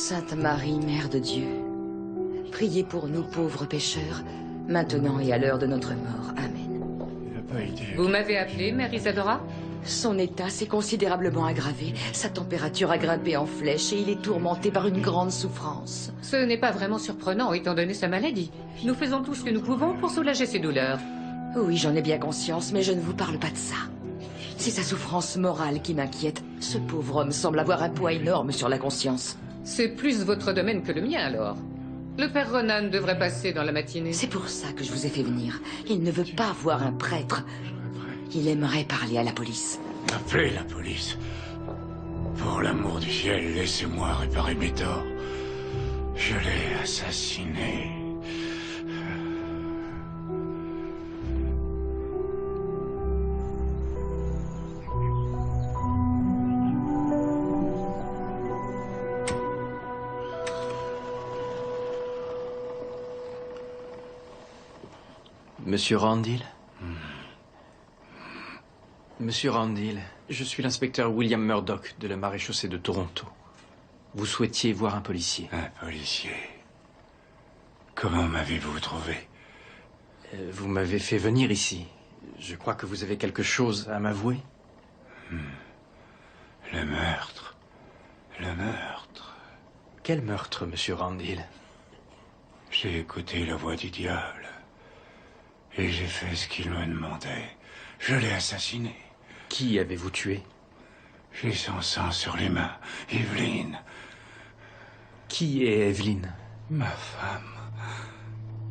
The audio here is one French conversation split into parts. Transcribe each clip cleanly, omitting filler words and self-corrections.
Sainte Marie, Mère de Dieu, priez pour nous pauvres pécheurs, maintenant et à l'heure de notre mort. Amen. Vous m'avez appelé, Mère Isadora? Son état s'est considérablement aggravé. Sa température a grimpé en flèche et il est tourmenté par une grande souffrance. Ce n'est pas vraiment surprenant, étant donné sa maladie. Nous faisons tout ce que nous pouvons pour soulager ses douleurs. Oui, j'en ai bien conscience, mais je ne vous parle pas de ça. C'est sa souffrance morale qui m'inquiète. Ce pauvre homme semble avoir un poids énorme sur la conscience. C'est plus votre domaine que le mien, alors. Le père Ronan devrait passer dans la matinée. C'est pour ça que je vous ai fait venir. Il ne veut pas voir un prêtre. Il aimerait parler à la police. Appelez la police. Pour l'amour du ciel, laissez-moi réparer mes torts. Je l'ai assassiné. Monsieur Randil? Monsieur Randil, je suis l'inspecteur William Murdoch de la maréchaussée de Toronto. Vous souhaitiez voir un policier. Un policier? Comment m'avez-vous trouvé? Vous m'avez fait venir ici. Je crois que vous avez quelque chose à m'avouer. Le meurtre. Le meurtre. Quel meurtre, monsieur Randil? J'ai écouté la voix du diable. Et j'ai fait ce qu'il me demandait. Je l'ai assassiné. Qui avez-vous tué? J'ai son sang sur les mains. Evelyne. Qui est Evelyne? Ma femme.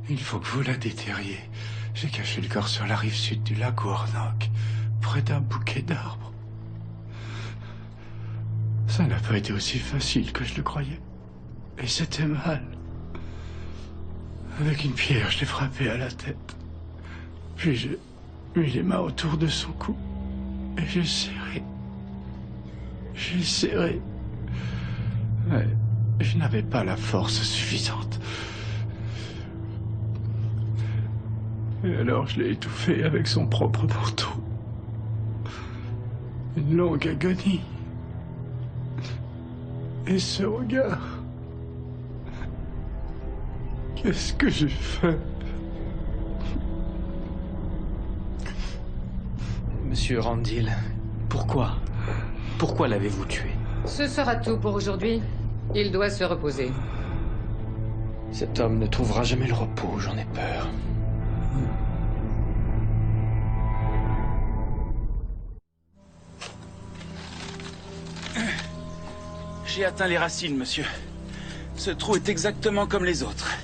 Il faut que vous la déterriez. J'ai caché le corps sur la rive sud du lac Warnock, près d'un bouquet d'arbres. Ça n'a pas été aussi facile que je le croyais. Et c'était mal. Avec une pierre, je l'ai frappé à la tête. Puis j'ai mis les mains autour de son cou. Et j'ai serré. J'ai serré. Mais je n'avais pas la force suffisante. Et alors je l'ai étouffé avec son propre manteau. Une longue agonie. Et ce regard. Qu'est-ce que j'ai fait? Monsieur Randil, pourquoi? Pourquoi l'avez-vous tué? Ce sera tout pour aujourd'hui. Il doit se reposer. Cet homme ne trouvera jamais le repos, j'en ai peur. J'ai atteint les racines, monsieur. Ce trou est exactement comme les autres.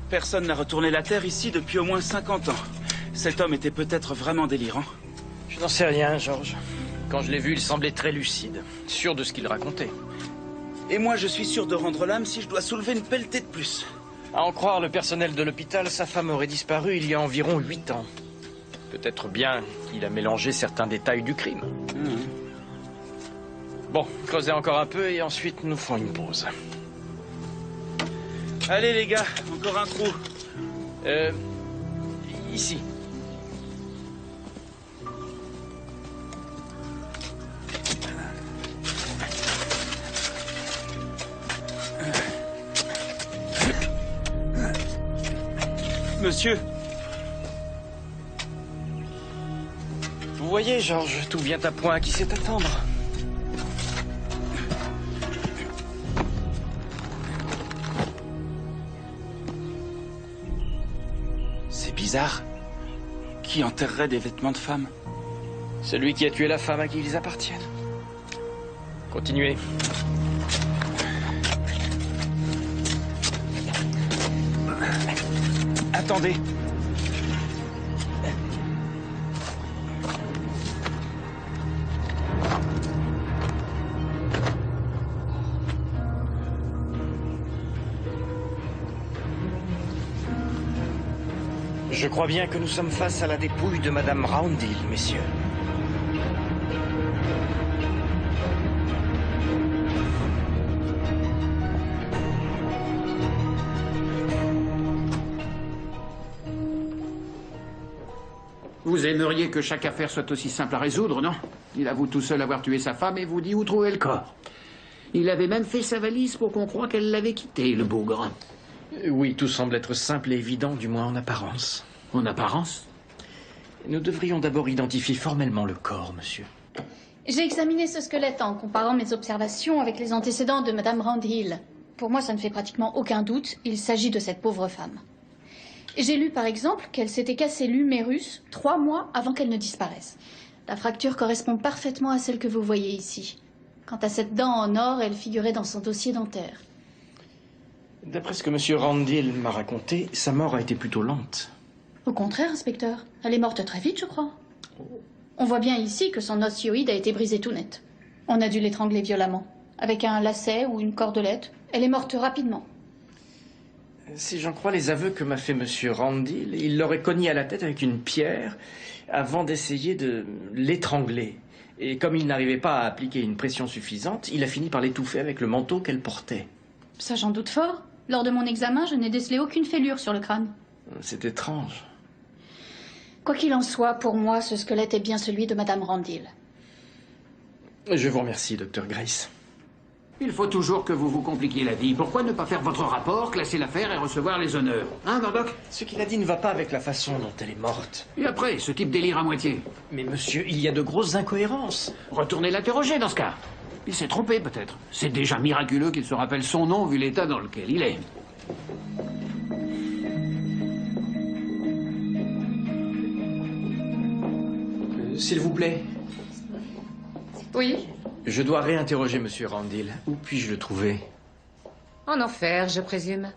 Personne n'a retourné la terre ici depuis au moins 50 ans. Cet homme était peut-être vraiment délirant. Je n'en sais rien, George. Quand je l'ai vu, il semblait très lucide, sûr de ce qu'il racontait. Et moi, je suis sûr de rendre l'âme si je dois soulever une pelletée de plus. À en croire le personnel de l'hôpital, sa femme aurait disparu il y a environ 8 ans. Peut-être bien qu'il a mélangé certains détails du crime. Bon, creusez encore un peu et ensuite nous ferons une pause. Allez les gars, encore un trou. Ici. Monsieur. Vous voyez, Georges, tout vient à point à qui sait attendre. C'est bizarre. Qui enterrerait des vêtements de femme? Celui qui a tué la femme à qui ils appartiennent. Continuez. Attendez. Je crois bien que nous sommes face à la dépouille de Madame Roundhill, messieurs. Vous aimeriez que chaque affaire soit aussi simple à résoudre, non? Il avoue tout seul avoir tué sa femme et vous dit où trouver le corps. Il avait même fait sa valise pour qu'on croie qu'elle l'avait quitté, le bougre. Oui, tout semble être simple et évident, du moins en apparence. En apparence? Nous devrions d'abord identifier formellement le corps, monsieur. J'ai examiné ce squelette en comparant mes observations avec les antécédents de Madame Randhill. Pour moi, ça ne fait pratiquement aucun doute, il s'agit de cette pauvre femme. J'ai lu par exemple qu'elle s'était cassé l'humérus 3 mois avant qu'elle ne disparaisse. La fracture correspond parfaitement à celle que vous voyez ici. Quant à cette dent en or, elle figurait dans son dossier dentaire. D'après ce que monsieur Randhill m'a raconté, sa mort a été plutôt lente. Au contraire, inspecteur. Elle est morte très vite, je crois. On voit bien ici que son os hyoïde a été brisé tout net. On a dû l'étrangler violemment. Avec un lacet ou une cordelette, elle est morte rapidement. Si j'en crois les aveux que m'a fait monsieur Randhill, il l'aurait cogné à la tête avec une pierre avant d'essayer de l'étrangler. Et comme il n'arrivait pas à appliquer une pression suffisante, il a fini par l'étouffer avec le manteau qu'elle portait. Ça, j'en doute fort. Lors de mon examen, je n'ai décelé aucune fêlure sur le crâne. C'est étrange. Quoi qu'il en soit, pour moi, ce squelette est bien celui de Madame Randhill. Je vous remercie, docteur Grace. Il faut toujours que vous vous compliquiez la vie. Pourquoi ne pas faire votre rapport, classer l'affaire et recevoir les honneurs? Hein, Murdoch? Ce qu'il a dit ne va pas avec la façon dont elle est morte. Et après, ce type délire à moitié. Mais monsieur, il y a de grosses incohérences. Retournez l'interroger dans ce cas. Il s'est trompé, peut-être. C'est déjà miraculeux qu'il se rappelle son nom vu l'état dans lequel il est. S'il vous plaît. Oui? Je dois réinterroger monsieur Randhill. Où puis-je le trouver? En enfer, je présume.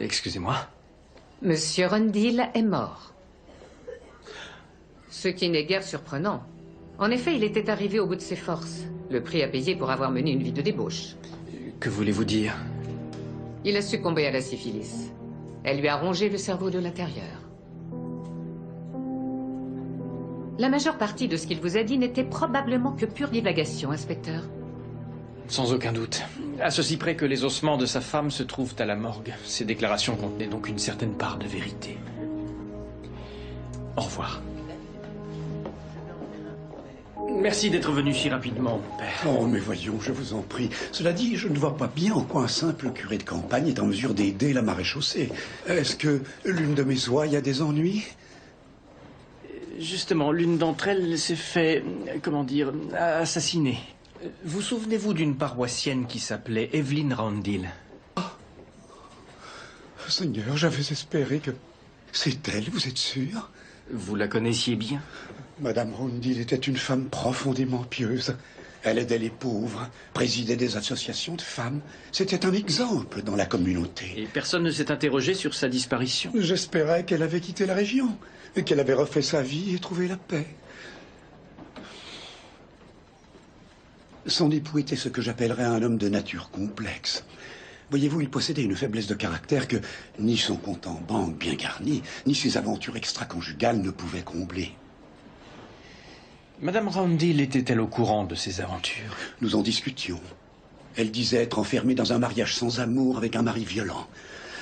Excusez-moi. Monsieur Randhill est mort. Ce qui n'est guère surprenant. En effet, il était arrivé au bout de ses forces. Le prix à payer pour avoir mené une vie de débauche. Que voulez-vous dire? Il a succombé à la syphilis. Elle lui a rongé le cerveau de l'intérieur. La majeure partie de ce qu'il vous a dit n'était probablement que pure divagation, inspecteur. Sans aucun doute. À ceci près que les ossements de sa femme se trouvent à la morgue. Ces déclarations contenaient donc une certaine part de vérité. Au revoir. Merci d'être venu si rapidement, mon père. Oh, mais voyons, je vous en prie. Cela dit, je ne vois pas bien en quoi un simple curé de campagne est en mesure d'aider la maréchaussée. Est-ce que l'une de mes ouailles a des ennuis? Justement, l'une d'entre elles s'est fait, comment dire, assassiner. Vous souvenez-vous d'une paroissienne qui s'appelait Evelyn Randhill? Seigneur, j'avais espéré que... C'est elle, vous êtes sûr? Vous la connaissiez bien? Madame Randhill était une femme profondément pieuse. Elle aidait les pauvres, présidait des associations de femmes. C'était un exemple dans la communauté. Et personne ne s'est interrogé sur sa disparition? J'espérais qu'elle avait quitté la région, et qu'elle avait refait sa vie et trouvé la paix. Son époux était ce que j'appellerais un homme de nature complexe. Voyez-vous, il possédait une faiblesse de caractère que ni son compte en banque bien garni, ni ses aventures extra-conjugales ne pouvaient combler. Madame Randhill était-elle au courant de ces aventures? Nous en discutions. Elle disait être enfermée dans un mariage sans amour avec un mari violent.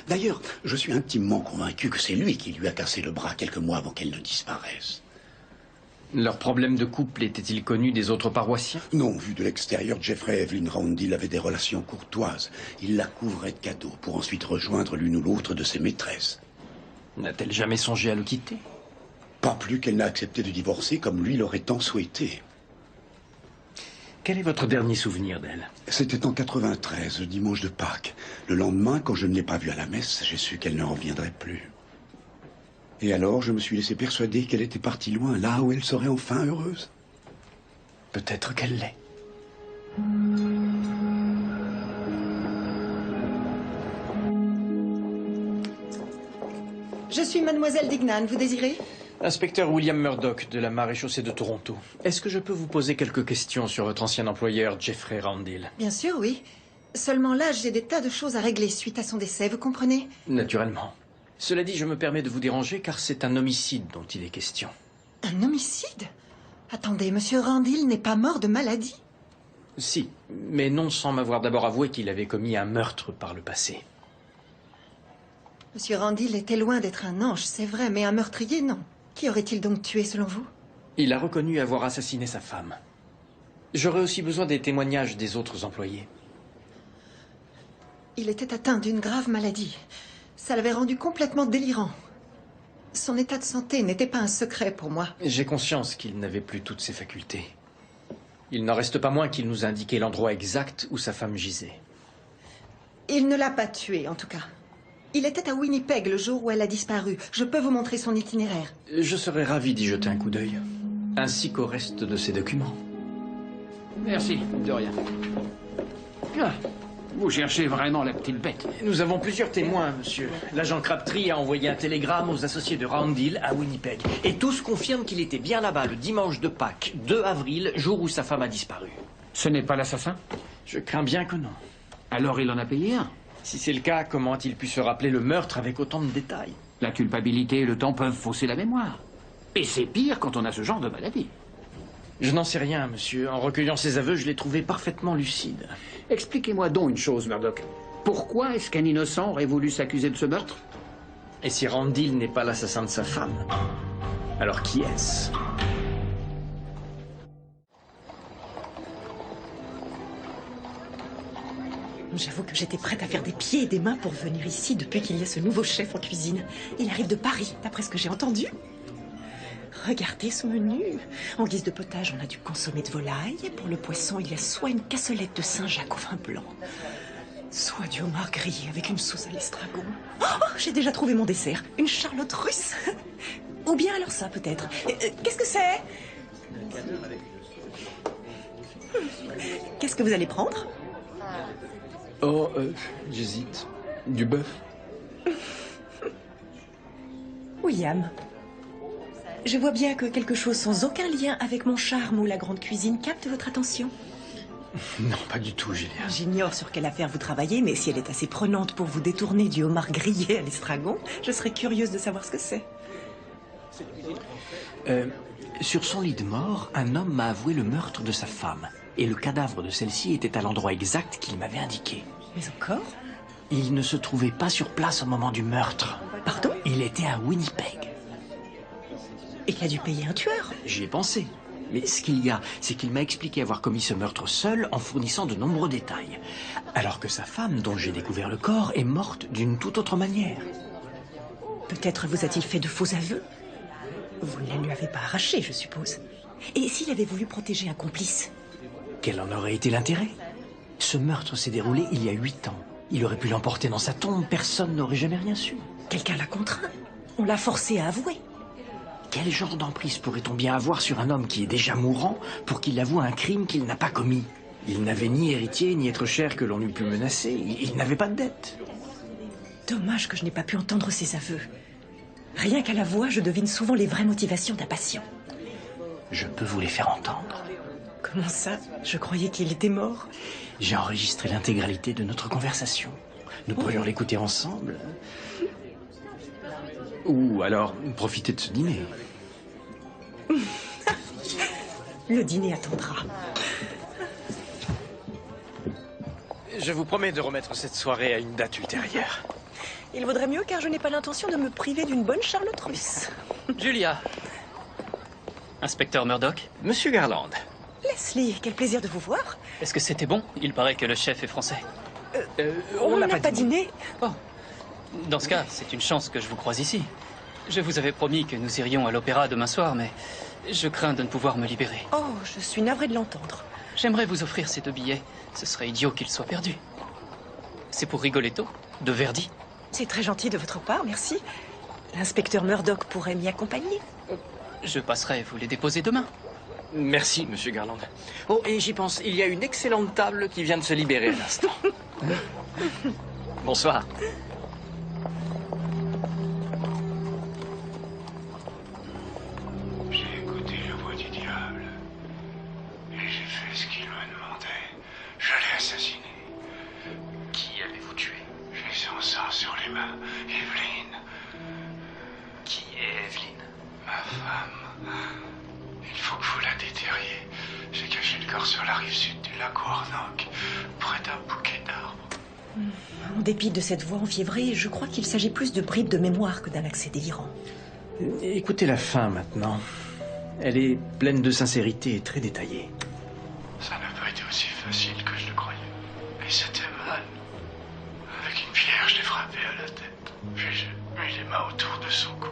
D'ailleurs, je suis intimement convaincu que c'est lui qui lui a cassé le bras quelques mois avant qu'elle ne disparaisse. Leur problème de couple était-il connu des autres paroissiens? Non, vu de l'extérieur, Jeffrey et Evelyn Randhill avaient des relations courtoises. Il la couvrait de cadeaux pour ensuite rejoindre l'une ou l'autre de ses maîtresses. N'a-t-elle jamais songé à le quitter? Pas plus qu'elle n'a accepté de divorcer comme lui l'aurait tant souhaité. Quel est votre dernier souvenir d'elle? C'était en 93, le dimanche de Pâques. Le lendemain, quand je ne l'ai pas vue à la messe, j'ai su qu'elle ne reviendrait plus. Et alors, je me suis laissé persuader qu'elle était partie loin, là où elle serait enfin heureuse. Peut-être qu'elle l'est. Je suis mademoiselle Dignan, vous désirez? Inspecteur William Murdoch de la maréchaussée de Toronto. Est-ce que je peux vous poser quelques questions sur votre ancien employeur, Jeffrey Randhill? Bien sûr, oui. Seulement là, j'ai des tas de choses à régler suite à son décès, vous comprenez? Naturellement. Cela dit, je me permets de vous déranger car c'est un homicide dont il est question. Un homicide? Attendez, monsieur Randhill n'est pas mort de maladie? Si, mais non sans m'avoir d'abord avoué qu'il avait commis un meurtre par le passé. Monsieur Randhill était loin d'être un ange, c'est vrai, mais un meurtrier, non. Qui aurait-il donc tué, selon vous? Il a reconnu avoir assassiné sa femme. J'aurais aussi besoin des témoignages des autres employés. Il était atteint d'une grave maladie. Ça l'avait rendu complètement délirant. Son état de santé n'était pas un secret pour moi. J'ai conscience qu'il n'avait plus toutes ses facultés. Il n'en reste pas moins qu'il nous a indiqué l'endroit exact où sa femme gisait. Il ne l'a pas tuée, en tout cas. Il était à Winnipeg le jour où elle a disparu. Je peux vous montrer son itinéraire. Je serais ravi d'y jeter un coup d'œil, ainsi qu'au reste de ses documents. Merci, de rien. Ah, vous cherchez vraiment la petite bête. Nous avons plusieurs témoins, monsieur. L'agent Crabtree a envoyé un télégramme aux associés de Round Hill à Winnipeg. Et tous confirment qu'il était bien là-bas le dimanche de Pâques, 2 avril, jour où sa femme a disparu. Ce n'est pas l'assassin? Je crains bien que non. Alors il en a payé un? Si c'est le cas, comment a-t-il pu se rappeler le meurtre avec autant de détails? La culpabilité et le temps peuvent fausser la mémoire. Et c'est pire quand on a ce genre de maladie. Je n'en sais rien, monsieur. En recueillant ses aveux, je l'ai trouvé parfaitement lucide. Expliquez-moi donc une chose, Murdoch. Pourquoi est-ce qu'un innocent aurait voulu s'accuser de ce meurtre? Et si Round Hill n'est pas l'assassin de sa femme, alors qui est-ce? J'avoue que j'étais prête à faire des pieds et des mains pour venir ici depuis qu'il y a ce nouveau chef en cuisine. Il arrive de Paris, d'après ce que j'ai entendu. Regardez ce menu. En guise de potage, on a du consommé de volaille. Pour le poisson, il y a soit une cassolette de Saint-Jacques au vin blanc, soit du homard grillé avec une sauce à l'estragon. Oh, j'ai déjà trouvé mon dessert. Une charlotte russe. Ou bien alors ça, peut-être. Qu'est-ce que c'est? Qu'est-ce que vous allez prendre? Oh, j'hésite. Du bœuf? William, je vois bien que quelque chose sans aucun lien avec mon charme ou la grande cuisine capte votre attention. Non, pas du tout, Julia. J'ignore sur quelle affaire vous travaillez, mais si elle est assez prenante pour vous détourner du homard grillé à l'estragon, je serais curieuse de savoir ce que c'est. Sur son lit de mort, un homme m'a avoué le meurtre de sa femme. Et le cadavre de celle-ci était à l'endroit exact qu'il m'avait indiqué. Mais encore? Il ne se trouvait pas sur place au moment du meurtre. Pardon? Il était à Winnipeg. Et il a dû payer un tueur? J'y ai pensé. Mais ce qu'il y a, c'est qu'il m'a expliqué avoir commis ce meurtre seul en fournissant de nombreux détails. Alors que sa femme, dont j'ai découvert le corps, est morte d'une toute autre manière. Peut-être vous a-t-il fait de faux aveux? Vous ne la lui avez pas arraché, je suppose. Et s'il avait voulu protéger un complice? Quel en aurait été l'intérêt? Ce meurtre s'est déroulé il y a 8 ans. Il aurait pu l'emporter dans sa tombe, personne n'aurait jamais rien su. Quelqu'un l'a contraint. On l'a forcé à avouer. Quel genre d'emprise pourrait-on bien avoir sur un homme qui est déjà mourant pour qu'il avoue un crime qu'il n'a pas commis? Il n'avait ni héritier, ni être cher que l'on eût pu menacer. Il n'avait pas de dette. Dommage que je n'ai pas pu entendre ses aveux. Rien qu'à la voix, je devine souvent les vraies motivations d'un patient. Je peux vous les faire entendre. Comment ça? Je croyais qu'il était mort. J'ai enregistré l'intégralité de notre conversation. Nous pourrions l'écouter ensemble. Ou alors profiter de ce dîner. Le dîner attendra. Je vous promets de remettre cette soirée à une date ultérieure. Il vaudrait mieux car je n'ai pas l'intention de me priver d'une bonne charlotte russe. Julia. Inspecteur Murdoch. Monsieur Garland. Leslie, quel plaisir de vous voir. Est-ce que c'était bon? Il paraît que le chef est français. On n'a pas dîné. Oh. Dans ce cas, c'est une chance que je vous croise ici. Je vous avais promis que nous irions à l'opéra demain soir, mais je crains de ne pouvoir me libérer. Oh, je suis navrée de l'entendre. J'aimerais vous offrir ces 2 billets. Ce serait idiot qu'ils soient perdus. C'est pour Rigoletto, de Verdi. C'est très gentil de votre part, merci. L'inspecteur Murdoch pourrait m'y accompagner. Je passerai vous les déposer demain. Merci, monsieur Garland. Oh, et j'y pense, il y a une excellente table qui vient de se libérer à l'instant. Bonsoir. J'ai écouté la voix du diable. Et j'ai fait ce qu'il me demandait. Je l'ai assassiné. Qui avez-vous tué? J'ai son sang sur les mains. Evelyne. Qui est Evelyne? Ma femme. Il faut que vous la déterriez. J'ai caché le corps sur la rive sud du lac Warnock, près d'un bouquet d'arbres. En dépit de cette voix enfiévrée, je crois qu'il s'agit plus de bribes de mémoire que d'un accès délirant. Écoutez la fin maintenant. Elle est pleine de sincérité et très détaillée. Ça n'a pas été aussi facile que je le croyais. Et c'était mal. Avec une pierre, je l'ai frappé à la tête. Puis j'ai mis les mains autour de son cou.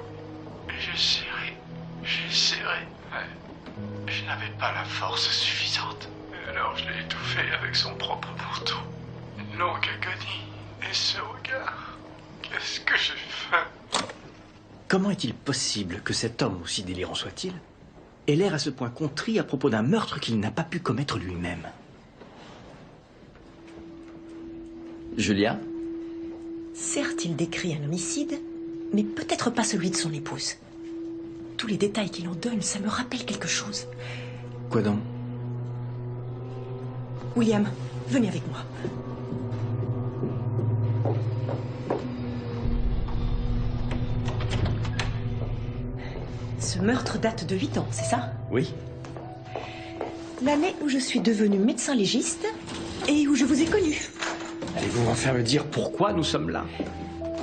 Et j'ai serré. J'ai serré. Ouais. Je n'avais pas la force suffisante. Et alors je l'ai étouffé avec son propre manteau. Une longue agonie. Et ce regard. Qu'est-ce que j'ai fait? Comment est-il possible que cet homme, aussi délirant soit-il, ait l'air à ce point contrit à propos d'un meurtre qu'il n'a pas pu commettre lui-même? Julia? Certes, il décrit un homicide, mais peut-être pas celui de son épouse. Tous les détails qu'il en donne, ça me rappelle quelque chose. Quoi donc? William, venez avec moi. Ce meurtre date de 8 ans, c'est ça? Oui. L'année où je suis devenue médecin légiste et où je vous ai connu. Allez-vous enfin me dire pourquoi nous sommes là?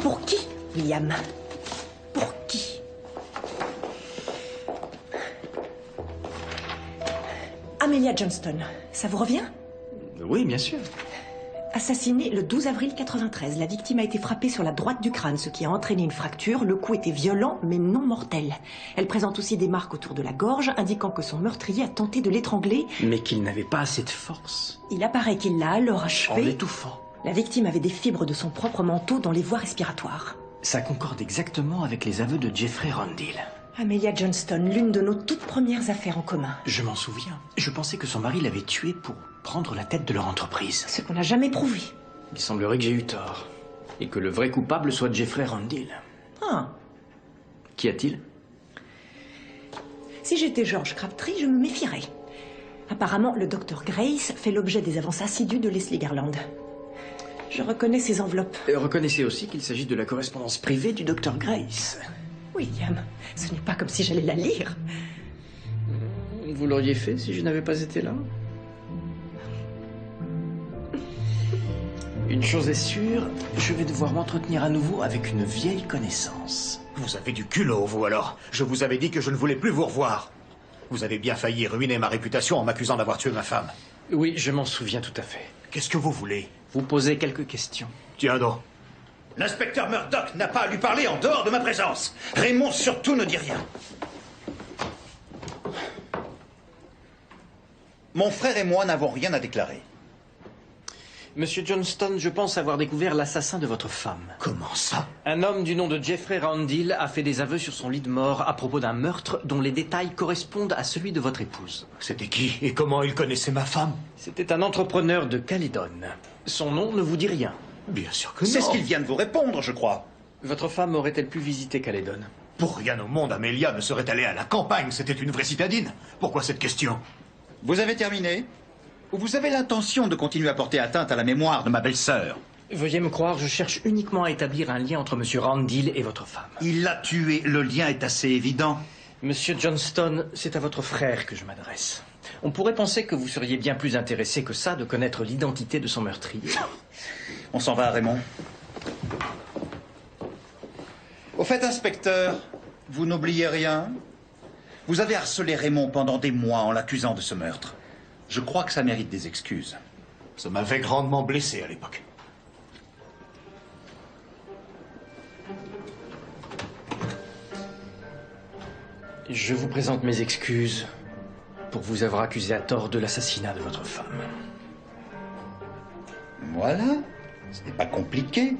Pour qui, William? Pour qui? Amelia Johnston, ça vous revient? Oui, bien sûr. Assassinée le 12 avril 93, la victime a été frappée sur la droite du crâne, ce qui a entraîné une fracture. Le coup était violent, mais non mortel. Elle présente aussi des marques autour de la gorge, indiquant que son meurtrier a tenté de l'étrangler. Mais qu'il n'avait pas assez de force. Il apparaît qu'il l'a alors En achevé. l'étouffant. La victime avait des fibres de son propre manteau dans les voies respiratoires. Ça concorde exactement avec les aveux de Jeffrey Randall. Amelia Johnston, l'une de nos toutes premières affaires en commun. Je m'en souviens. Je pensais que son mari l'avait tuée pour prendre la tête de leur entreprise. Ce qu'on n'a jamais prouvé. Il semblerait que j'ai eu tort. Et que le vrai coupable soit Jeffrey Randall. Ah, Qu'y a-t-il? si j'étais George Crabtree, je me méfierais. Apparemment, le docteur Grace fait l'objet des avances assidues de Leslie Garland. Je reconnais ces enveloppes. Reconnaissez aussi qu'il s'agit de la correspondance privée du docteur Grace. William, ce n'est pas comme si j'allais la lire. Vous l'auriez fait si je n'avais pas été là? Une chose est sûre, je vais devoir m'entretenir à nouveau avec une vieille connaissance. Vous avez du culot, vous alors. Je vous avais dit que je ne voulais plus vous revoir. Vous avez bien failli ruiner ma réputation en m'accusant d'avoir tué ma femme. Oui, je m'en souviens tout à fait. Qu'est-ce que vous voulez? Vous posez quelques questions. Tiens donc. L'inspecteur Murdoch n'a pas à lui parler en dehors de ma présence. Raymond surtout ne dit rien. Mon frère et moi n'avons rien à déclarer. Monsieur Johnston, je pense avoir découvert l'assassin de votre femme. Comment ça? Un homme du nom de Jeffrey Randall a fait des aveux sur son lit de mort à propos d'un meurtre dont les détails correspondent à celui de votre épouse. C'était qui et comment il connaissait ma femme? C'était un entrepreneur de Caledon. Son nom ne vous dit rien? Bien sûr que non. C'est ce qu'il vient de vous répondre, je crois. Votre femme aurait-elle pu visiter Caledon? Pour rien au monde, Amelia ne serait allée à la campagne. C'était une vraie citadine. Pourquoi cette question? Vous avez terminé? Ou vous avez l'intention de continuer à porter atteinte à la mémoire de ma belle-sœur? Veuillez me croire, je cherche uniquement à établir un lien entre Monsieur Randall et votre femme. Il l'a tué, le lien est assez évident. Monsieur Johnston, c'est à votre frère que je m'adresse. On pourrait penser que vous seriez bien plus intéressé que ça de connaître l'identité de son meurtrier. On s'en va, Raymond. Au fait, inspecteur, vous n'oubliez rien? Vous avez harcelé Raymond pendant des mois en l'accusant de ce meurtre. Je crois que ça mérite des excuses. Ça m'avait grandement blessé à l'époque. Je vous présente mes excuses pour vous avoir accusé à tort de l'assassinat de votre femme. Voilà. Ce n'est pas compliqué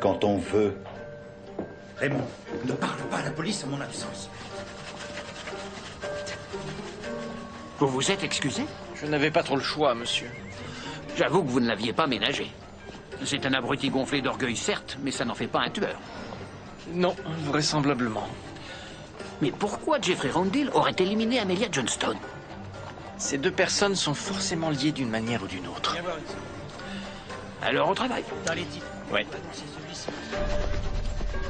quand on veut. Raymond, ne parle pas à la police en mon absence. Vous vous êtes excusé? Je n'avais pas trop le choix, monsieur. J'avoue que vous ne l'aviez pas ménagé. C'est un abruti gonflé d'orgueil, certes, mais ça n'en fait pas un tueur. Non, vraisemblablement. Mais pourquoi Jeffrey Randall aurait éliminé Amelia Johnston? Ces deux personnes sont forcément liées d'une manière ou d'une autre. Alors au travail. Oui.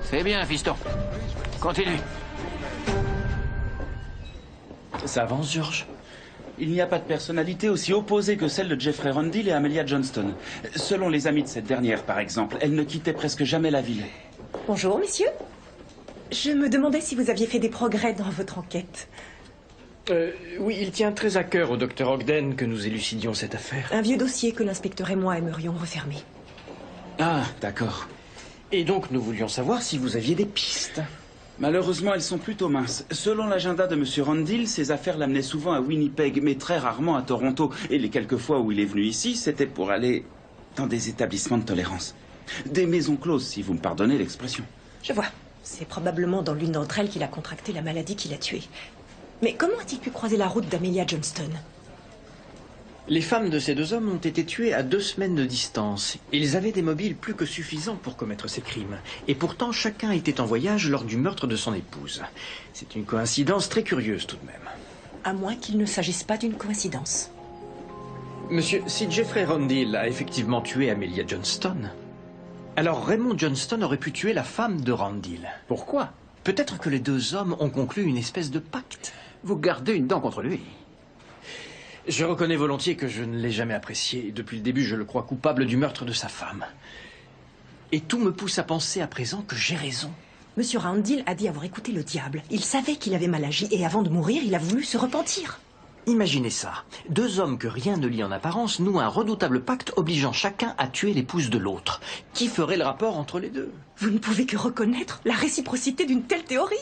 C'est bien, fiston. Continue. Ça avance, George? Il n'y a pas de personnalité aussi opposée que celle de Jeffrey Randall et Amelia Johnston. Selon les amis de cette dernière, par exemple, elle ne quittait presque jamais la ville. Bonjour, messieurs. Je me demandais si vous aviez fait des progrès dans votre enquête. Oui, il tient très à cœur au docteur Ogden que nous élucidions cette affaire. Un vieux dossier que l'inspecteur et moi aimerions refermer. Ah, d'accord. Et donc, nous voulions savoir si vous aviez des pistes. Malheureusement, elles sont plutôt minces. Selon l'agenda de M. Randall, ses affaires l'amenaient souvent à Winnipeg, mais très rarement à Toronto. Et les quelques fois où il est venu ici, c'était pour aller dans des établissements de tolérance. Des maisons closes, si vous me pardonnez l'expression. Je vois. C'est probablement dans l'une d'entre elles qu'il a contracté la maladie qui l'a tué. Mais comment a-t-il pu croiser la route d'Amelia Johnston? Les femmes de ces deux hommes ont été tuées à 2 semaines de distance. Ils avaient des mobiles plus que suffisants pour commettre ces crimes. Et pourtant, chacun était en voyage lors du meurtre de son épouse. C'est une coïncidence très curieuse tout de même. À moins qu'il ne s'agisse pas d'une coïncidence. Monsieur, si Jeffrey Randall a effectivement tué Amelia Johnston, alors Raymond Johnston aurait pu tuer la femme de Randall. Pourquoi? Peut-être que les deux hommes ont conclu une espèce de pacte. Vous gardez une dent contre lui. Je reconnais volontiers que je ne l'ai jamais apprécié. Depuis le début, je le crois coupable du meurtre de sa femme. Et tout me pousse à penser à présent que j'ai raison. Monsieur Randall a dit avoir écouté le diable. Il savait qu'il avait mal agi et avant de mourir, il a voulu se repentir. Imaginez ça. 2 hommes que rien ne lie en apparence nouent un redoutable pacte obligeant chacun à tuer l'épouse de l'autre. Qui ferait le rapport entre les deux? Vous ne pouvez que reconnaître la réciprocité d'une telle théorie.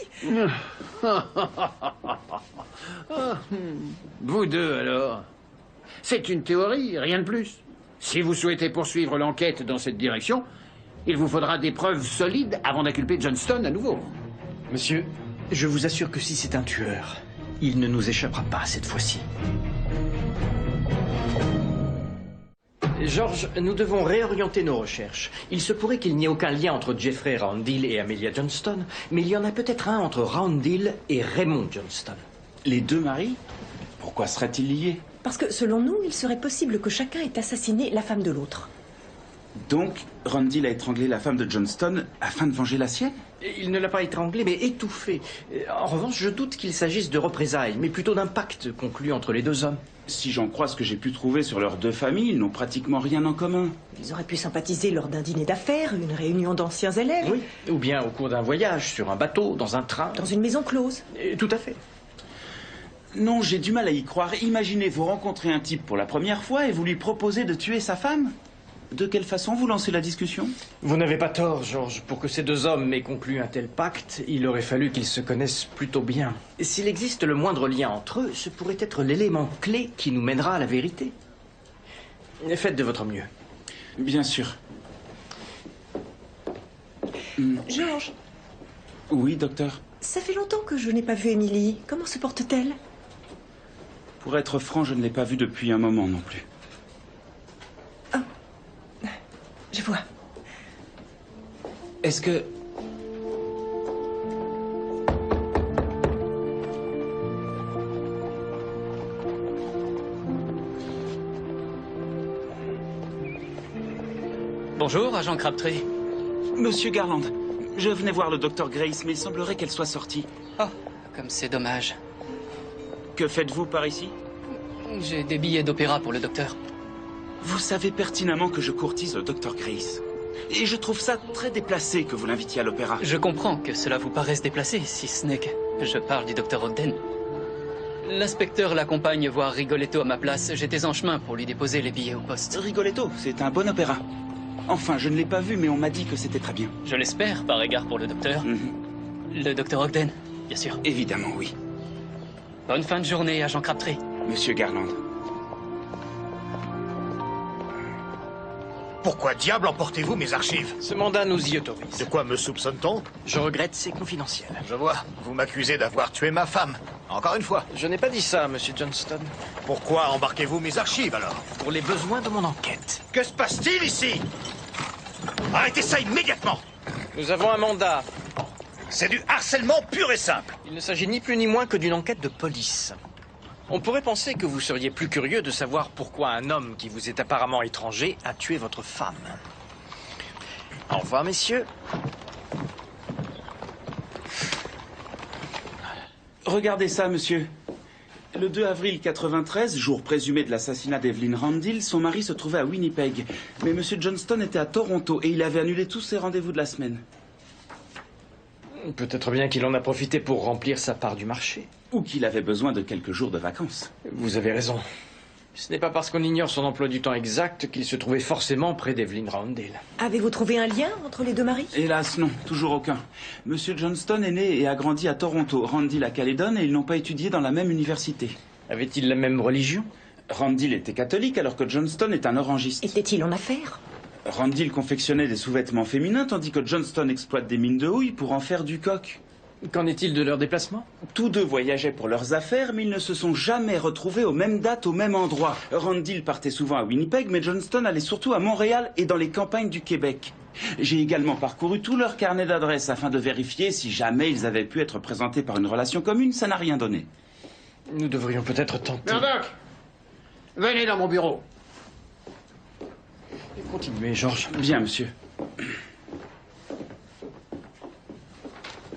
Vous deux, alors. C'est une théorie, rien de plus. Si vous souhaitez poursuivre l'enquête dans cette direction, il vous faudra des preuves solides avant d'inculper Johnston à nouveau. Monsieur, je vous assure que si c'est un tueur, il ne nous échappera pas cette fois-ci. George, nous devons réorienter nos recherches. Il se pourrait qu'il n'y ait aucun lien entre Jeffrey Randall et Amelia Johnston, mais il y en a peut-être un entre Randall et Raymond Johnston. Les deux maris? Pourquoi seraient-ils liés? Parce que, selon nous, il serait possible que chacun ait assassiné la femme de l'autre. Donc, Randall a étranglé la femme de Johnston afin de venger la sienne? Il ne l'a pas étranglée, mais étouffée. En revanche, je doute qu'il s'agisse de représailles, mais plutôt d'un pacte conclu entre les deux hommes. Si j'en crois ce que j'ai pu trouver sur leurs 2 familles, ils n'ont pratiquement rien en commun. Ils auraient pu sympathiser lors d'un dîner d'affaires, une réunion d'anciens élèves. Oui, ou bien au cours d'un voyage, sur un bateau, dans un train. Dans une maison close. Tout à fait. Non, j'ai du mal à y croire. Imaginez, vous rencontrez un type pour la première fois et vous lui proposez de tuer sa femme. De quelle façon vous lancez la discussion? Vous n'avez pas tort, George. Pour que ces 2 hommes aient conclu un tel pacte, il aurait fallu qu'ils se connaissent plutôt bien. Et s'il existe le moindre lien entre eux, ce pourrait être l'élément clé qui nous mènera à la vérité. Faites de votre mieux. Bien sûr. George. Oui, docteur. Ça fait longtemps que je n'ai pas vu Émilie. Comment se porte-t-elle? Pour être franc, je ne l'ai pas vue depuis un moment non plus. Je vois. Est-ce que... Bonjour, agent Crabtree. Monsieur Garland, je venais voir le docteur Grace, mais il semblerait qu'elle soit sortie. Oh, comme c'est dommage. Que faites-vous par ici? J'ai des billets d'opéra pour le docteur. Vous savez pertinemment que je courtise le docteur Grace. Et je trouve ça très déplacé que vous l'invitiez à l'opéra. Je comprends que cela vous paraisse déplacé, si ce n'est que je parle du docteur Ogden. L'inspecteur l'accompagne voir Rigoletto à ma place. J'étais en chemin pour lui déposer les billets au poste. Rigoletto, c'est un bon opéra. Enfin, je ne l'ai pas vu, mais on m'a dit que c'était très bien. Je l'espère, par égard pour le docteur. Le docteur Ogden, bien sûr. Évidemment, oui. Bonne fin de journée, agent Crabtree. Monsieur Garland. Pourquoi diable emportez-vous mes archives? Ce mandat nous y autorise. De quoi me soupçonne-t-on? Je regrette, c'est confidentiel. Je vois. Vous m'accusez d'avoir tué ma femme. Encore une fois. Je n'ai pas dit ça, monsieur Johnston. Pourquoi embarquez-vous mes archives, alors? Pour les besoins de mon enquête. Que se passe-t-il ici? Arrêtez ça immédiatement! Nous avons un mandat. C'est du harcèlement pur et simple. Il ne s'agit ni plus ni moins que d'une enquête de police. On pourrait penser que vous seriez plus curieux de savoir pourquoi un homme qui vous est apparemment étranger a tué votre femme. Au revoir, messieurs. Regardez ça, monsieur. Le 2 avril 93, jour présumé de l'assassinat d'Evelyn Randall, son mari se trouvait à Winnipeg. Mais monsieur Johnston était à Toronto et il avait annulé tous ses rendez-vous de la semaine. Peut-être bien qu'il en a profité pour remplir sa part du marché. Ou qu'il avait besoin de quelques jours de vacances. Vous avez raison. Ce n'est pas parce qu'on ignore son emploi du temps exact qu'il se trouvait forcément près d'Evelyn Roundhill. Avez-vous trouvé un lien entre les deux maris? Hélas, non, toujours aucun. Monsieur Johnston est né et a grandi à Toronto, Roundhill à Caledon, et ils n'ont pas étudié dans la même université. Avait-il la même religion? Roundhill était catholique alors que Johnston est un orangiste. Était-il en affaires? Roundhill confectionnait des sous-vêtements féminins tandis que Johnston exploite des mines de houille pour en faire du coq. Qu'en est-il de leur déplacement? Tous deux voyageaient pour leurs affaires, mais ils ne se sont jamais retrouvés aux mêmes dates, au même endroit. Roundhill partait souvent à Winnipeg, mais Johnston allait surtout à Montréal et dans les campagnes du Québec. J'ai également parcouru tout leur carnet d'adresses afin de vérifier si jamais ils avaient pu être présentés par une relation commune. Ça n'a rien donné. Nous devrions peut-être tenter... Murdoch, venez dans mon bureau. Continuez, George. Bien, monsieur.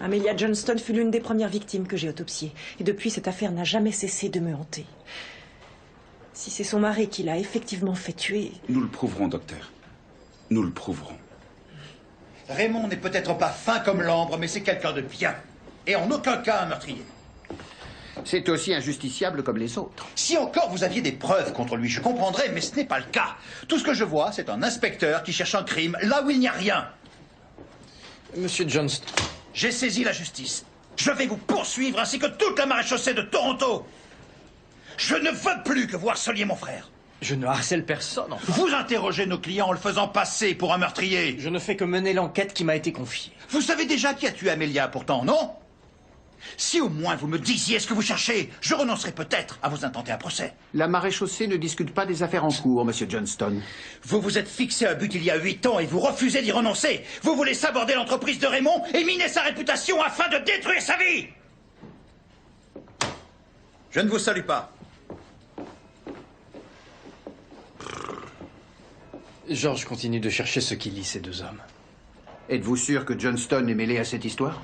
Amelia Johnston fut l'une des premières victimes que j'ai autopsiées. Et depuis, cette affaire n'a jamais cessé de me hanter. Si c'est son mari qui l'a effectivement fait tuer... Nous le prouverons, docteur. Nous le prouverons. Raymond n'est peut-être pas fin comme l'ambre, mais c'est quelqu'un de bien. Et en aucun cas un meurtrier. C'est aussi injusticiable comme les autres. Si encore vous aviez des preuves contre lui, je comprendrais, mais ce n'est pas le cas. Tout ce que je vois, c'est un inspecteur qui cherche un crime là où il n'y a rien. Monsieur Johnston... J'ai saisi la justice. Je vais vous poursuivre ainsi que toute la maréchaussée de Toronto. Je ne veux plus que vous harceliez mon frère. Je ne harcèle personne, enfin. Vous interrogez nos clients en le faisant passer pour un meurtrier. Je ne fais que mener l'enquête qui m'a été confiée. Vous savez déjà qui a tué Amelia, pourtant, non? Si au moins vous me disiez ce que vous cherchez, je renoncerais peut-être à vous intenter un procès. La maréchaussée ne discute pas des affaires en cours, monsieur Johnston. Vous vous êtes fixé un but il y a 8 ans et vous refusez d'y renoncer. Vous voulez saborder l'entreprise de Raymond et miner sa réputation afin de détruire sa vie. Je ne vous salue pas. George continue de chercher ce qui lie ces deux hommes. Êtes-vous sûr que Johnston est mêlé à cette histoire?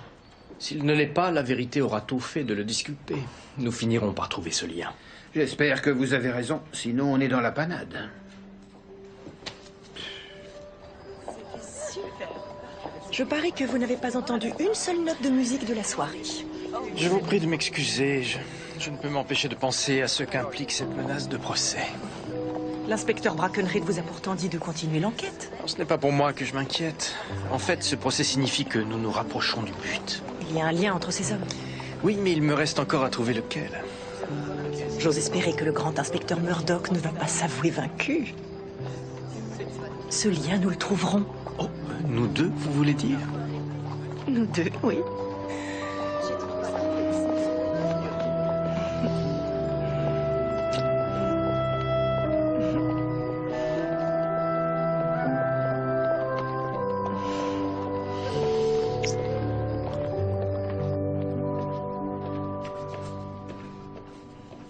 S'il ne l'est pas, la vérité aura tout fait de le disculper. Nous finirons par trouver ce lien. J'espère que vous avez raison, sinon on est dans la panade. Je parie que vous n'avez pas entendu une seule note de musique de la soirée. Je vous prie de m'excuser. Je ne peux m'empêcher de penser à ce qu'implique cette menace de procès. L'inspecteur Brackenreid vous a pourtant dit de continuer l'enquête. Ce n'est pas pour moi que je m'inquiète. En fait, ce procès signifie que nous nous rapprochons du but. Il y a un lien entre ces hommes. Oui, mais il me reste encore à trouver lequel. J'ose espérer que le grand inspecteur Murdoch ne va pas s'avouer vaincu. Ce lien, nous le trouverons. Oh, nous deux, vous voulez dire? Nous deux, oui.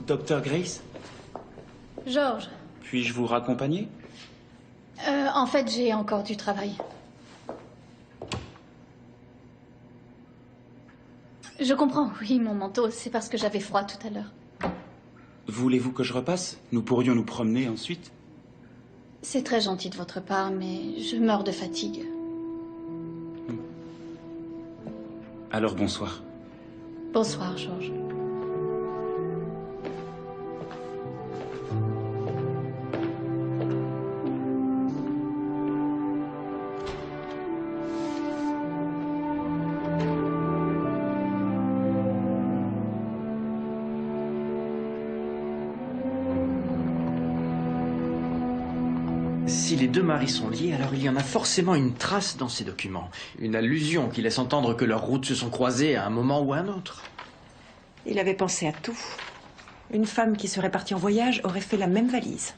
Docteur Grace, George, puis-je vous raccompagner? en fait, j'ai encore du travail. Je comprends, oui, mon manteau, c'est parce que j'avais froid tout à l'heure. Voulez-vous que je repasse? Nous pourrions nous promener ensuite. C'est très gentil de votre part, mais je meurs de fatigue. Alors bonsoir. Bonsoir, George. Si les deux maris sont liés, alors il y en a forcément une trace dans ces documents. Une allusion qui laisse entendre que leurs routes se sont croisées à un moment ou à un autre. Il avait pensé à tout. Une femme qui serait partie en voyage aurait fait la même valise.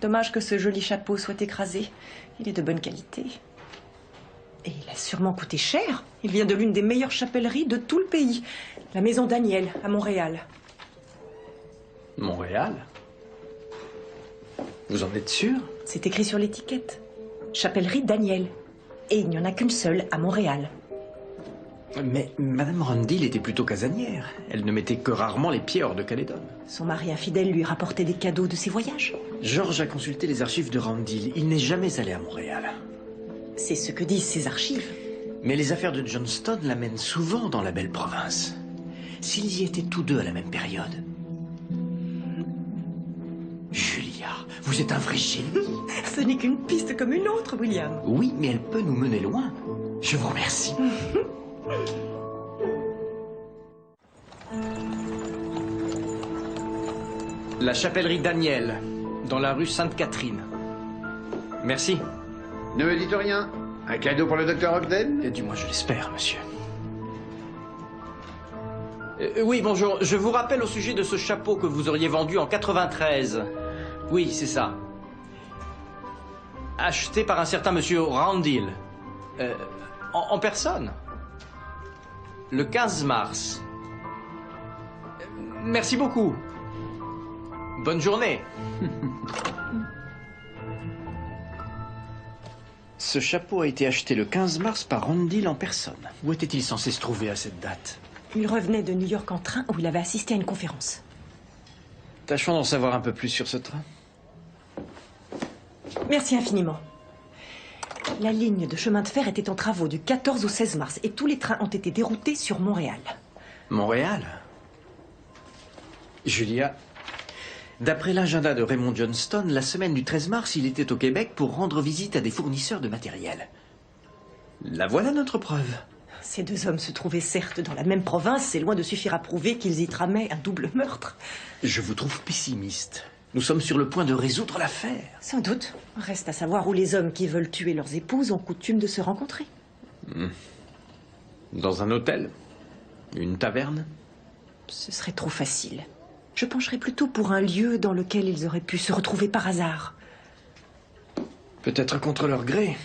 Dommage que ce joli chapeau soit écrasé. Il est de bonne qualité. Et il a sûrement coûté cher. Il vient de l'une des meilleures chapelleries de tout le pays. La maison Daniel, à Montréal. Montréal? Vous en êtes sûr? C'est écrit sur l'étiquette. Chapellerie Daniel. Et il n'y en a qu'une seule à Montréal. Mais Madame Roundhill était plutôt casanière. Elle ne mettait que rarement les pieds hors de Caledon. Son mari infidèle lui rapportait des cadeaux de ses voyages. George a consulté les archives de Roundhill. Il n'est jamais allé à Montréal. C'est ce que disent ses archives. Mais les affaires de Johnston l'amènent souvent dans la belle province. S'ils y étaient tous deux à la même période. Julia, vous êtes un vrai génie. Ce n'est qu'une piste comme une autre, William. Oui, mais elle peut nous mener loin. Je vous remercie. La chapellerie Daniel, dans la rue Sainte-Catherine. Merci. Ne me dites rien. Un cadeau pour le docteur Ogden? Et du moins, je l'espère, monsieur. Oui, bonjour. Je vous rappelle au sujet de ce chapeau que vous auriez vendu en 93. Oui, c'est ça. Acheté par un certain monsieur Randil. En personne. Le 15 mars. Merci beaucoup. Bonne journée. Ce chapeau a été acheté le 15 mars par Randil en personne. Où était-il censé se trouver à cette date? Il revenait de New York en train où il avait assisté à une conférence. Tâchons d'en savoir un peu plus sur ce train. Merci infiniment. La ligne de chemin de fer était en travaux du 14 au 16 mars et tous les trains ont été déroutés sur Montréal. Montréal? Julia, d'après l'agenda de Raymond Johnston, la semaine du 13 mars, il était au Québec pour rendre visite à des fournisseurs de matériel. La voilà notre preuve. Ces deux hommes se trouvaient certes dans la même province, c'est loin de suffire à prouver qu'ils y tramaient un double meurtre. Je vous trouve pessimiste. Nous sommes sur le point de résoudre l'affaire. Sans doute. Reste à savoir où les hommes qui veulent tuer leurs épouses ont coutume de se rencontrer. Dans un hôtel? Une taverne? Ce serait trop facile. Je pencherais plutôt pour un lieu dans lequel ils auraient pu se retrouver par hasard. Peut-être contre leur gré.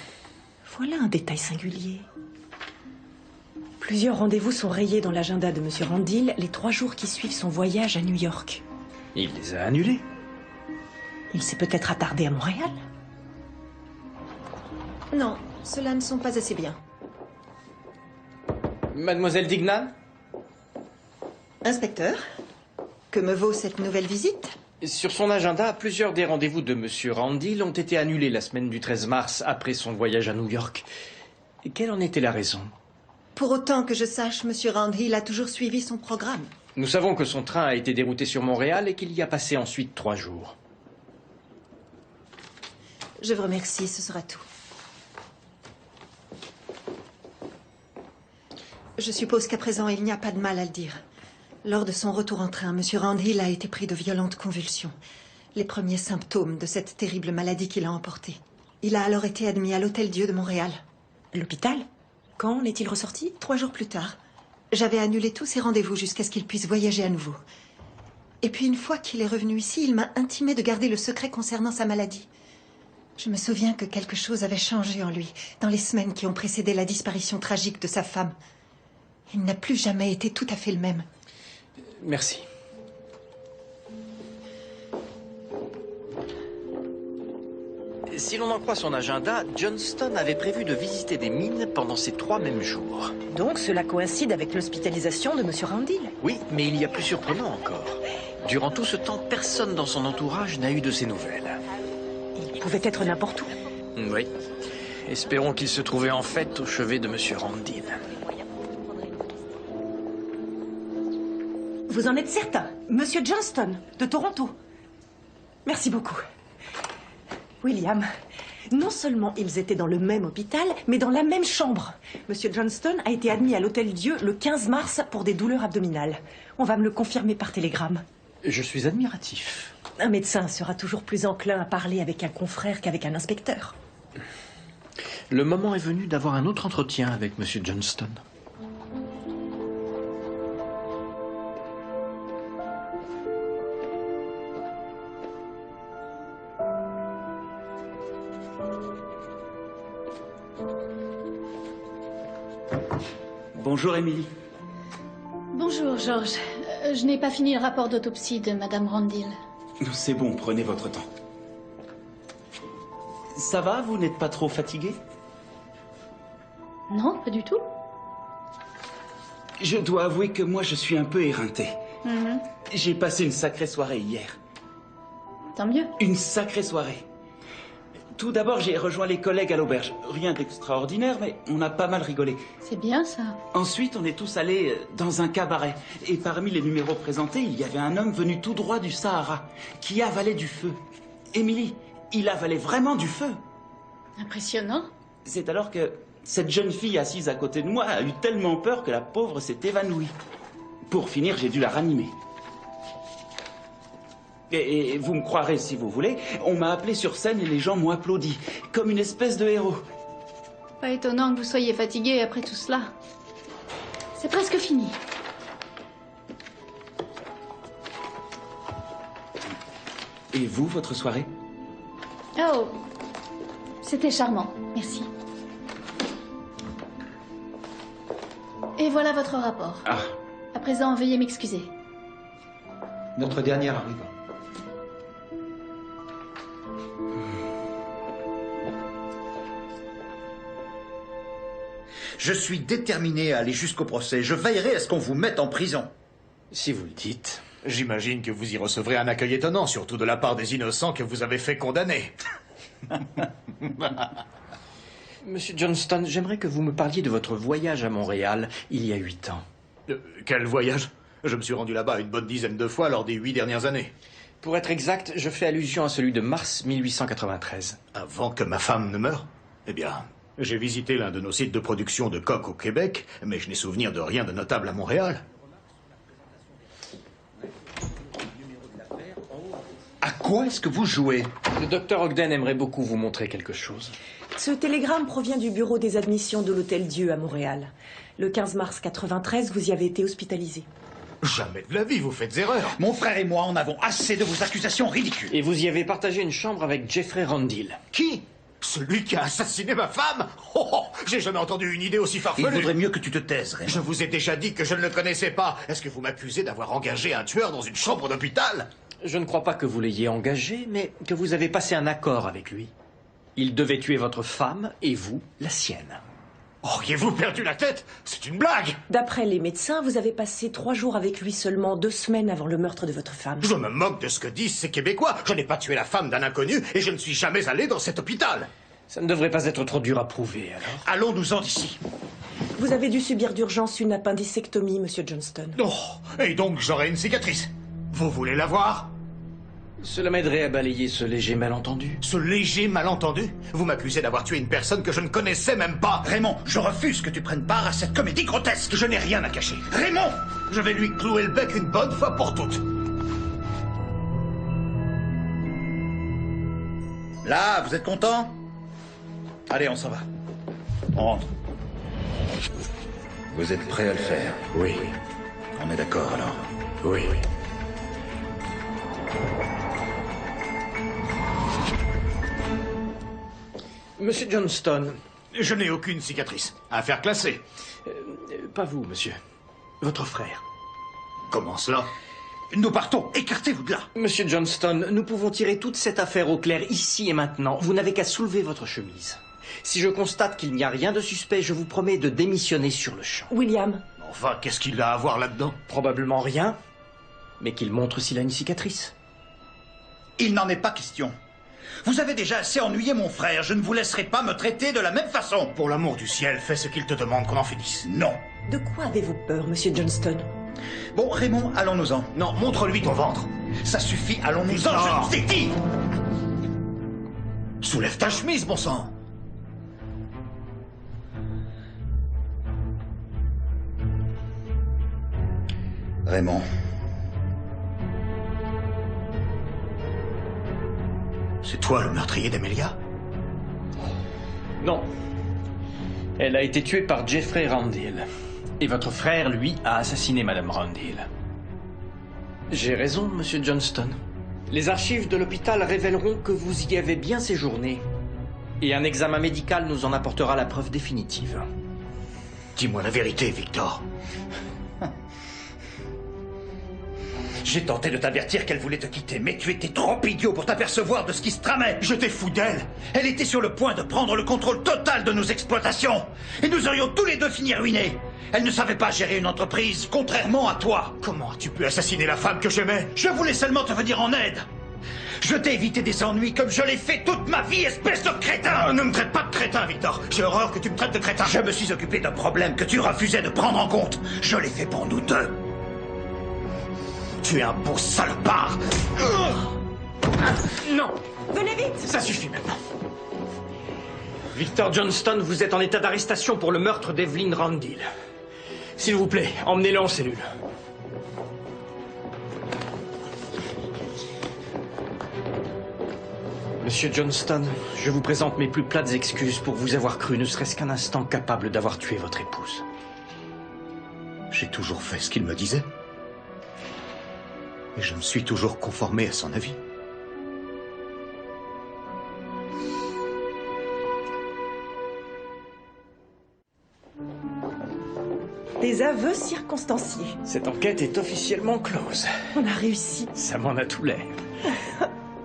Voilà un détail singulier. Plusieurs rendez-vous sont rayés dans l'agenda de M. Randil les 3 jours qui suivent son voyage à New York. Il les a annulés. Il s'est peut-être attardé à Montréal? Non, ceux-là ne sont pas assez bien. Mademoiselle Dignan? Inspecteur, que me vaut cette nouvelle visite? Sur son agenda, plusieurs des rendez-vous de Monsieur Randil ont été annulés la semaine du 13 mars après son voyage à New York. Quelle en était la raison? Pour autant que je sache, M. Randil a toujours suivi son programme. Nous savons que son train a été dérouté sur Montréal et qu'il y a passé ensuite 3 jours. Je vous remercie, ce sera tout. Je suppose qu'à présent, il n'y a pas de mal à le dire. Lors de son retour en train, M. Randil a été pris de violentes convulsions. Les premiers symptômes de cette terrible maladie qui l'a emporté. Il a alors été admis à l'Hôtel-Dieu de Montréal. L'hôpital? Quand en est-il ressorti? 3 jours plus tard. J'avais annulé tous ses rendez-vous jusqu'à ce qu'il puisse voyager à nouveau. Et puis une fois qu'il est revenu ici, il m'a intimé de garder le secret concernant sa maladie. Je me souviens que quelque chose avait changé en lui dans les semaines qui ont précédé la disparition tragique de sa femme. Il n'a plus jamais été tout à fait le même. Merci. Si l'on en croit son agenda, Johnston avait prévu de visiter des mines pendant ces 3 mêmes jours. Donc cela coïncide avec l'hospitalisation de M. Randil? Oui, mais il y a plus surprenant encore. Durant tout ce temps, personne dans son entourage n'a eu de ses nouvelles. Il pouvait être n'importe où. Oui. Espérons qu'il se trouvait en fait au chevet de M. Randil. Vous en êtes certain? Monsieur Johnston, de Toronto. Merci beaucoup. William, non seulement ils étaient dans le même hôpital, mais dans la même chambre. Monsieur Johnston a été admis à l'Hôtel-Dieu le 15 mars pour des douleurs abdominales. On va me le confirmer par télégramme. Je suis admiratif. Un médecin sera toujours plus enclin à parler avec un confrère qu'avec un inspecteur. Le moment est venu d'avoir un autre entretien avec M. Johnston. Bonjour, Émilie. Bonjour, Georges. Je n'ai pas fini le rapport d'autopsie de Madame Randil. C'est bon, prenez votre temps. Ça va, vous n'êtes pas trop fatigué? Non, pas du tout. Je dois avouer que moi, je suis un peu éreinté. J'ai passé une sacrée soirée hier. Tant mieux. Une sacrée soirée. Tout d'abord, j'ai rejoint les collègues à l'auberge. Rien d'extraordinaire, mais on a pas mal rigolé. C'est bien, ça. Ensuite, on est tous allés dans un cabaret. Et parmi les numéros présentés, il y avait un homme venu tout droit du Sahara, qui avalait du feu. Émilie, il avalait vraiment du feu. Impressionnant. C'est alors que cette jeune fille assise à côté de moi a eu tellement peur que la pauvre s'est évanouie. Pour finir, j'ai dû la ranimer. Et vous me croirez si vous voulez, on m'a appelé sur scène et les gens m'ont applaudi, comme une espèce de héros. Pas étonnant que vous soyez fatigué après tout cela. C'est presque fini. Et vous, votre soirée? Oh, c'était charmant, merci. Et voilà votre rapport. Ah. À présent, veuillez m'excuser. Notre dernière arrivant. Je suis déterminé à aller jusqu'au procès. Je veillerai à ce qu'on vous mette en prison. Si vous le dites. J'imagine que vous y recevrez un accueil étonnant, surtout de la part des innocents que vous avez fait condamner. Monsieur Johnston, j'aimerais que vous me parliez de votre voyage à Montréal il y a 8 ans. Quel voyage? Je me suis rendu là-bas une bonne dizaine de fois lors des 8 dernières années. Pour être exact, je fais allusion à celui de mars 1893. Avant que ma femme ne meure? Eh bien, j'ai visité l'un de nos sites de production de coques au Québec, mais je n'ai souvenir de rien de notable à Montréal. À quoi est-ce que vous jouez? Le docteur Ogden aimerait beaucoup vous montrer quelque chose. Ce télégramme provient du bureau des admissions de l'Hôtel Dieu à Montréal. Le 15 mars 93, vous y avez été hospitalisé. Jamais de la vie, vous faites erreur. Mon frère et moi en avons assez de vos accusations ridicules. Et vous y avez partagé une chambre avec Jeffrey Randil. Qui? Celui qui a assassiné ma femme? Oh, j'ai jamais entendu une idée aussi farfelue. Il vaudrait mieux que tu te taises, Raymond. Je vous ai déjà dit que je ne le connaissais pas. Est-ce que vous m'accusez d'avoir engagé un tueur dans une chambre d'hôpital? Je ne crois pas que vous l'ayez engagé, mais que vous avez passé un accord avec lui. Il devait tuer votre femme et vous, la sienne. Auriez-vous perdu la tête? C'est une blague! D'après les médecins, vous avez passé 3 jours avec lui seulement 2 semaines avant le meurtre de votre femme. Je me moque de ce que disent ces Québécois. Je n'ai pas tué la femme d'un inconnu et je ne suis jamais allé dans cet hôpital. Ça ne devrait pas être trop dur à prouver, alors. Allons-nous-en d'ici. Vous avez dû subir d'urgence une appendicectomie, monsieur Johnston. Oh, et donc j'aurai une cicatrice. Vous voulez la voir? Cela m'aiderait à balayer ce léger malentendu. Ce léger malentendu? Vous m'accusez d'avoir tué une personne que je ne connaissais même pas. Raymond, je refuse que tu prennes part à cette comédie grotesque. Je n'ai rien à cacher. Raymond! Je vais lui clouer le bec une bonne fois pour toutes. Là, vous êtes content? Allez, on s'en va. On rentre. Vous êtes prêt à le faire? Oui. On est d'accord, alors? Oui. Monsieur Johnston. Je n'ai aucune cicatrice. Affaire classée. Pas vous, monsieur. Votre frère. Comment cela? Nous partons. Écartez-vous de là. Monsieur Johnston, nous pouvons tirer toute cette affaire au clair ici et maintenant. Vous n'avez qu'à soulever votre chemise. Si je constate qu'il n'y a rien de suspect, je vous promets de démissionner sur le champ. William. Enfin, qu'est-ce qu'il a à voir là-dedans? Probablement rien, mais qu'il montre s'il a une cicatrice. Il n'en est pas question. Vous avez déjà assez ennuyé mon frère. Je ne vous laisserai pas me traiter de la même façon. Pour l'amour du ciel, fais ce qu'il te demande qu'on en finisse. Non. De quoi avez-vous peur, monsieur Johnston? Bon, Raymond, allons-nous-en. Non, montre-lui ton ventre. Ça suffit, allons-nous-en, je vous ai dit. Soulève ta chemise, bon sang. Raymond. C'est toi le meurtrier d'Amelia? Non. Elle a été tuée par Jeffrey Randil. Et votre frère, lui, a assassiné Madame Randil. J'ai raison, monsieur Johnston. Les archives de l'hôpital révéleront que vous y avez bien séjourné. Et un examen médical nous en apportera la preuve définitive. Dis-moi la vérité, Victor. J'ai tenté de t'avertir qu'elle voulait te quitter, mais tu étais trop idiot pour t'apercevoir de ce qui se tramait. J'étais fou d'elle. Elle était sur le point de prendre le contrôle total de nos exploitations. Et nous aurions tous les deux fini ruinés. Elle ne savait pas gérer une entreprise, contrairement à toi. Comment as-tu pu assassiner la femme que j'aimais? Je voulais seulement te venir en aide. Je t'ai évité des ennuis comme je l'ai fait toute ma vie, espèce de crétin. Ne me traite pas de crétin, Victor. J'ai horreur que tu me traites de crétin. Je me suis occupé d'un problème que tu refusais de prendre en compte. Je l'ai fait pour nous deux. Tu es un beau salopard. Non! Venez vite! Ça suffit maintenant. Victor Johnston, vous êtes en état d'arrestation pour le meurtre d'Evelyn Randil. S'il vous plaît, emmenez-le en cellule. Monsieur Johnston, je vous présente mes plus plates excuses pour vous avoir cru ne serait-ce qu'un instant capable d'avoir tué votre épouse. J'ai toujours fait ce qu'il me disait. Et je me suis toujours conformé à son avis. Des aveux circonstanciés. Cette enquête est officiellement close. On a réussi. Ça m'en a tout l'air.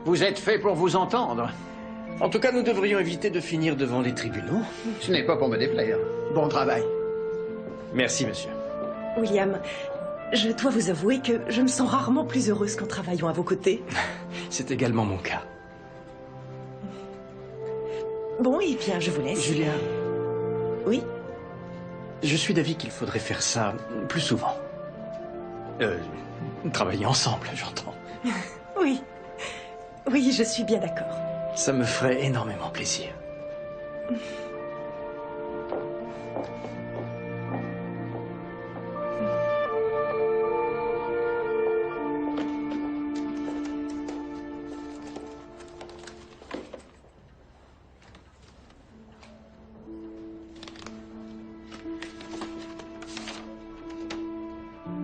Vous êtes fait pour vous entendre. En tout cas, nous devrions éviter de finir devant les tribunaux. Ce n'est pas pour me déplaire. Bon travail. Merci, monsieur. William, je dois vous avouer que je me sens rarement plus heureuse qu'en travaillant à vos côtés. C'est également mon cas. Bon, et bien, je vous laisse. Julia. Oui? Je suis d'avis qu'il faudrait faire ça plus souvent. Travailler ensemble, j'entends. Oui. Oui, je suis bien d'accord. Ça me ferait énormément plaisir.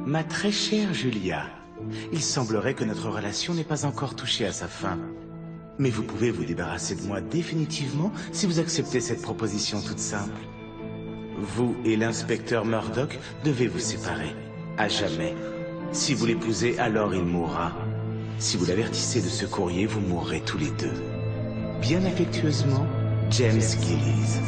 Ma très chère Julia, il semblerait que notre relation n'ait pas encore touché à sa fin. Mais vous pouvez vous débarrasser de moi définitivement si vous acceptez cette proposition toute simple. Vous et l'inspecteur Murdoch devez vous séparer, à jamais. Si vous l'épousez, alors il mourra. Si vous l'avertissez de ce courrier, vous mourrez tous les deux. Bien affectueusement, James Gillies.